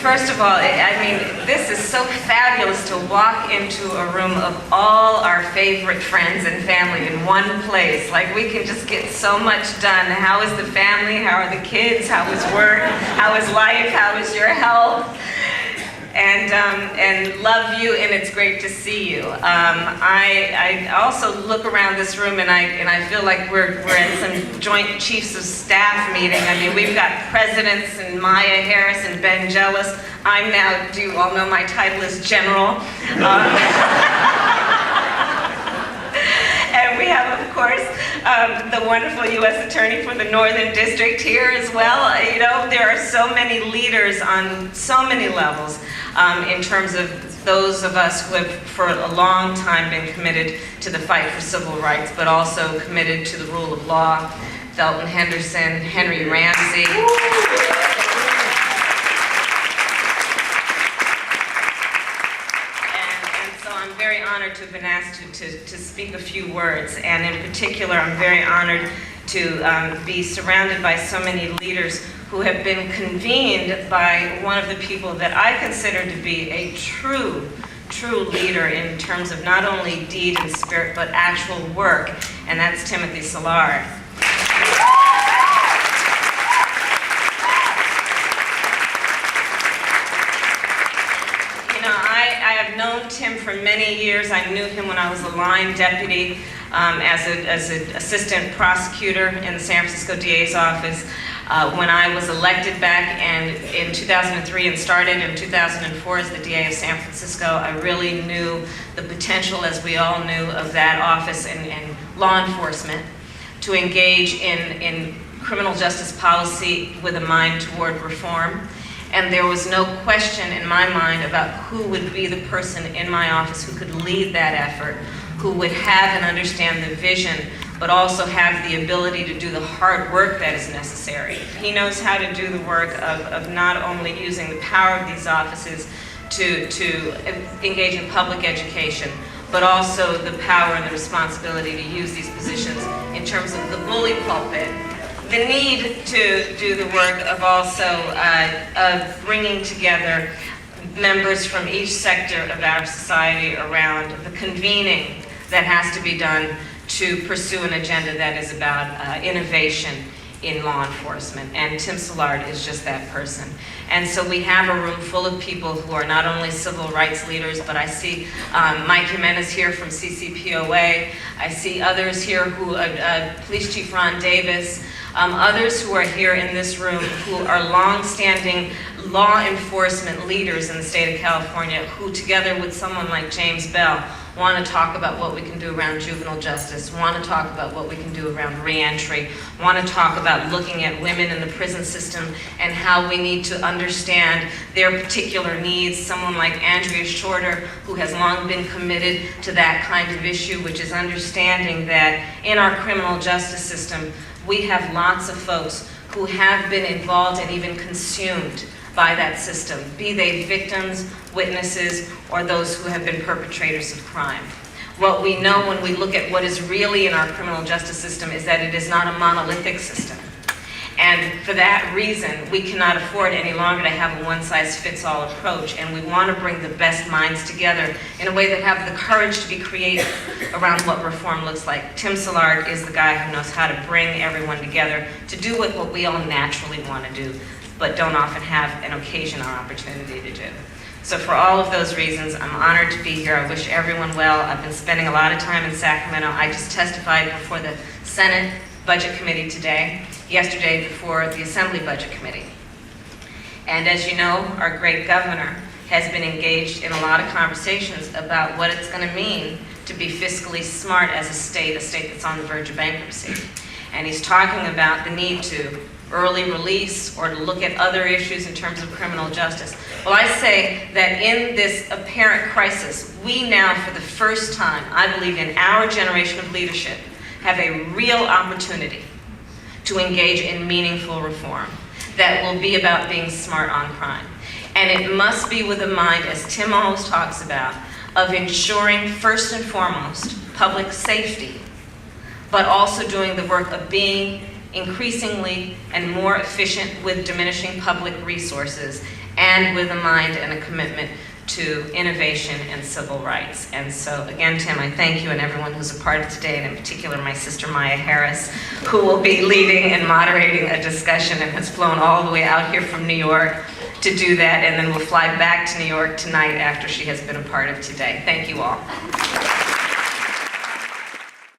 First of all, I mean, this is so fabulous to walk into a room of all our favorite friends and family in one place. Like, we can just get so much done. How is the family? How are the kids? How is work? How is life? How is your health? And love you, and it's great to see you. I also look around this room, and I feel like we're at some joint chiefs of staff meeting. I mean, we've got presidents and Maya Harris and Ben Jealous. I'm now, you all know my title is General. And we have, of course, the wonderful U.S. Attorney for the Northern District here as well. You know, there are so many leaders on so many levels in terms of those of us who have for a long time been committed to the fight for civil rights, but also committed to the rule of law. Felton Henderson, Henry Ramsey. I'm very honored to have been asked to speak a few words, and in particular I'm very honored to be surrounded by so many leaders who have been convened by one of the people that I consider to be a true leader in terms of not only deed and spirit but actual work, and that's Timothy Szilard. I have known Tim for many years. I knew him when I was a line deputy as an assistant prosecutor in the San Francisco DA's office. When I was elected back in 2003 and started in 2004 as the DA of San Francisco, I really knew the potential, as we all knew, of that office and law enforcement to engage in criminal justice policy with a mind toward reform. And there was no question in my mind about who would be the person in my office who could lead that effort, who would have and understand the vision, but also have the ability to do the hard work that is necessary. He knows how to do the work of not only using the power of these offices to engage in public education, but also the power and the responsibility to use these positions in terms of the bully pulpit. The need to do the work of also of bringing together members from each sector of our society around the convening that has to be done to pursue an agenda that is about innovation in law enforcement. And Tim Szilard is just that person. And so we have a room full of people who are not only civil rights leaders, but I see Mike Jimenez here from CCPOA. I see others here who, Police Chief Ron Davis, others who are here in this room who are long-standing law enforcement leaders in the state of California who, together with someone like James Bell, want to talk about what we can do around juvenile justice, want to talk about what we can do around reentry, want to talk about looking at women in the prison system and how we need to understand their particular needs. Someone like Andrea Shorter, who has long been committed to that kind of issue, which is understanding that in our criminal justice system, we have lots of folks who have been involved and even consumed by that system, be they victims, witnesses, or those who have been perpetrators of crime. What we know when we look at what is really in our criminal justice system is that it is not a monolithic system. And for that reason, we cannot afford any longer to have a one-size-fits-all approach, and we want to bring the best minds together in a way that have the courage to be creative around what reform looks like. Tim Szilard is the guy who knows how to bring everyone together to do what we all naturally want to do, but don't often have an occasion or opportunity to do. So for all of those reasons, I'm honored to be here. I wish everyone well. I've been spending a lot of time in Sacramento. I just testified before the Senate Budget Committee today, yesterday before the Assembly Budget Committee. And as you know, our great governor has been engaged in a lot of conversations about what it's going to mean to be fiscally smart as a state that's on the verge of bankruptcy. And he's talking about the need to early release or to look at other issues in terms of criminal justice. Well, I say that in this apparent crisis, we now, for the first time, I believe in our generation of leadership, have a real opportunity to engage in meaningful reform that will be about being smart on crime. And it must be with a mind, as Tim always talks about, of ensuring first and foremost public safety, but also doing the work of being increasingly and more efficient with diminishing public resources, and with a mind and a commitment to innovation and civil rights. And so again, Tim, I thank you and everyone who's a part of today, and in particular my sister Maya Harris, who will be leading and moderating a discussion and has flown all the way out here from New York to do that, and then will fly back to New York tonight after she has been a part of today. Thank you all.